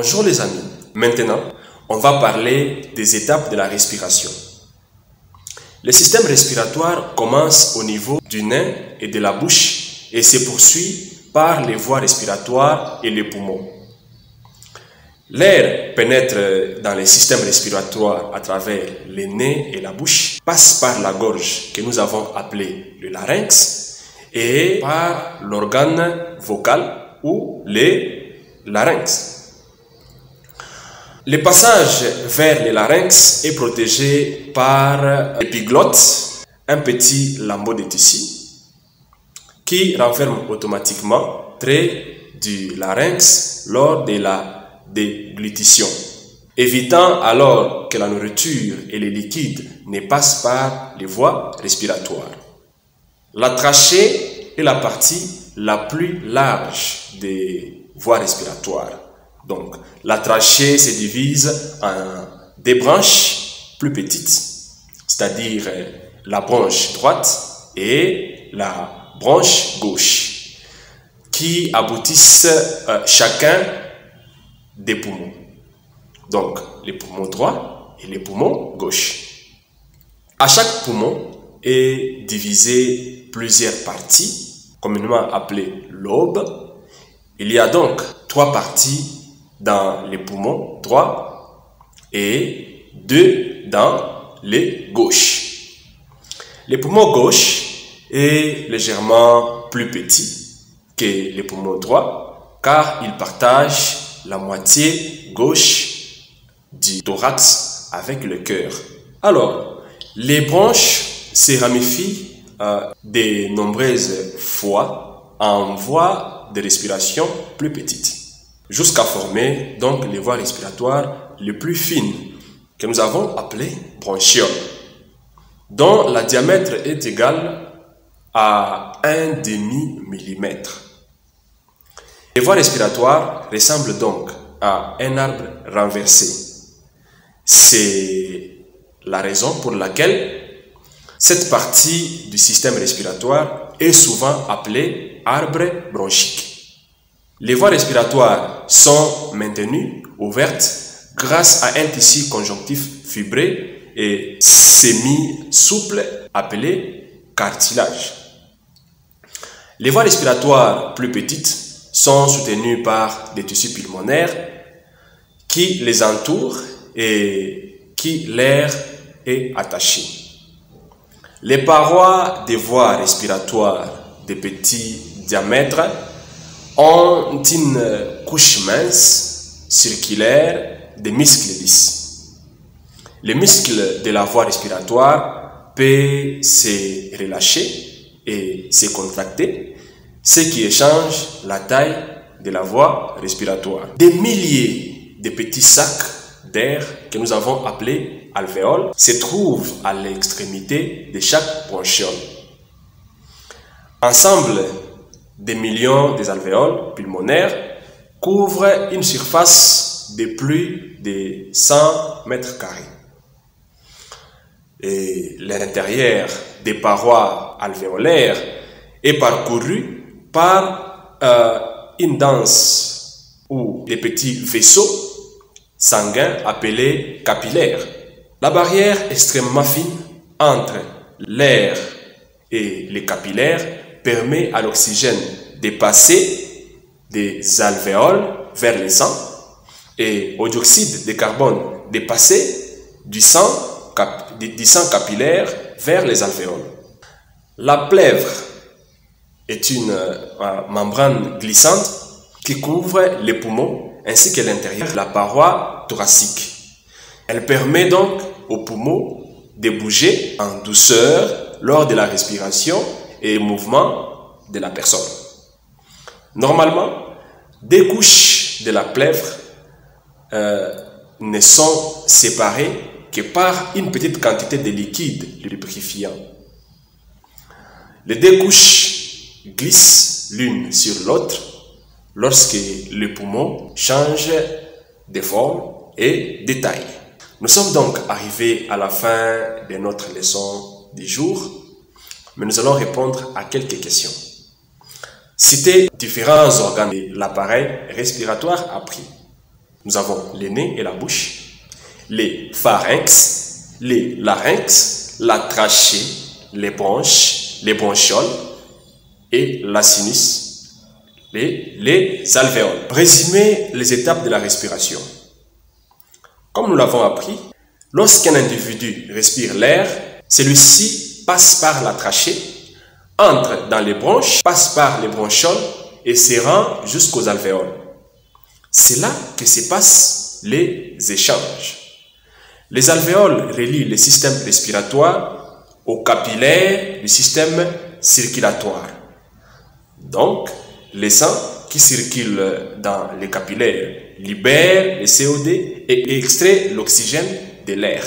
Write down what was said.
Bonjour les amis, maintenant on va parler des étapes de la respiration. Le système respiratoire commence au niveau du nez et de la bouche et se poursuit par les voies respiratoires et les poumons. L'air pénètre dans le système respiratoire à travers le nez et la bouche, passe par la gorge que nous avons appelée le larynx et par l'organe vocal ou le larynx. Le passage vers le larynx est protégé par l'épiglotte, un petit lambeau de tissu qui renferme automatiquement traits du larynx lors de la déglutition, évitant alors que la nourriture et les liquides ne passent par les voies respiratoires. La trachée est la partie la plus large des voies respiratoires. Donc, la trachée se divise en des branches plus petites, c'est-à-dire la branche droite et la branche gauche, qui aboutissent chacun des poumons. Donc, les poumons droits et les poumons gauche. À chaque poumon est divisé plusieurs parties, communément appelées lobes. Il y a donc 3 parties dans les poumons droits et 2 dans les gauches. Les poumons gauche est légèrement plus petit que les poumons droits car ils partagent la moitié gauche du thorax avec le cœur. Alors, les branches se ramifient de nombreuses fois en voies de respiration plus petites, jusqu'à former donc les voies respiratoires les plus fines que nous avons appelées bronchioles, dont la diamètre est égal à 1/2 millimètre. Les voies respiratoires ressemblent donc à un arbre renversé. C'est la raison pour laquelle cette partie du système respiratoire est souvent appelée arbre bronchique. Les voies respiratoires sont maintenues ouvertes grâce à un tissu conjonctif fibré et semi-souple appelé cartilage. Les voies respiratoires plus petites sont soutenues par des tissus pulmonaires qui les entourent et qui l'air est attaché. Les parois des voies respiratoires de petit diamètre ont une couche mince, circulaire, de muscles lisses. Les muscles de la voie respiratoire peuvent se relâcher et se contracter, ce qui change la taille de la voie respiratoire. Des milliers de petits sacs d'air que nous avons appelés alvéoles se trouvent à l'extrémité de chaque bronchiole. Ensemble, des millions d'alvéoles pulmonaires couvrent une surface de plus de 100 mètres carrés. Et l'intérieur des parois alvéolaires est parcouru par une danse ou des petits vaisseaux sanguins appelés capillaires. La barrière extrêmement fine entre l'air et les capillaires permet à l'oxygène de passer des alvéoles vers le sang et au dioxyde de carbone de passer du sang capillaire vers les alvéoles. La plèvre est une membrane glissante qui couvre les poumons ainsi que l'intérieur de la paroi thoracique. Elle permet donc aux poumons de bouger en douceur lors de la respiration et mouvement de la personne. Normalement, des couches de la plèvre ne sont séparées que par une petite quantité de liquide lubrifiant. Les 2 couches glissent l'une sur l'autre lorsque le poumon change de forme et de taille. Nous sommes donc arrivés à la fin de notre leçon du jour, mais nous allons répondre à quelques questions. Citez différents organes de l'appareil respiratoire appris. nous avons le nez et la bouche, les pharynx, les larynx, la trachée, les bronches, les bronchioles et la sinus, les alvéoles. Résumer les étapes de la respiration. Comme nous l'avons appris, lorsqu'un individu respire l'air, celui-ci passe par la trachée, entre dans les bronches, passe par les bronchioles et se rend jusqu'aux alvéoles. C'est là que se passent les échanges. Les alvéoles relient le système respiratoire aux capillaires du système circulatoire. Donc, le sang qui circule dans les capillaires libère le CO2 et extrait l'oxygène de l'air.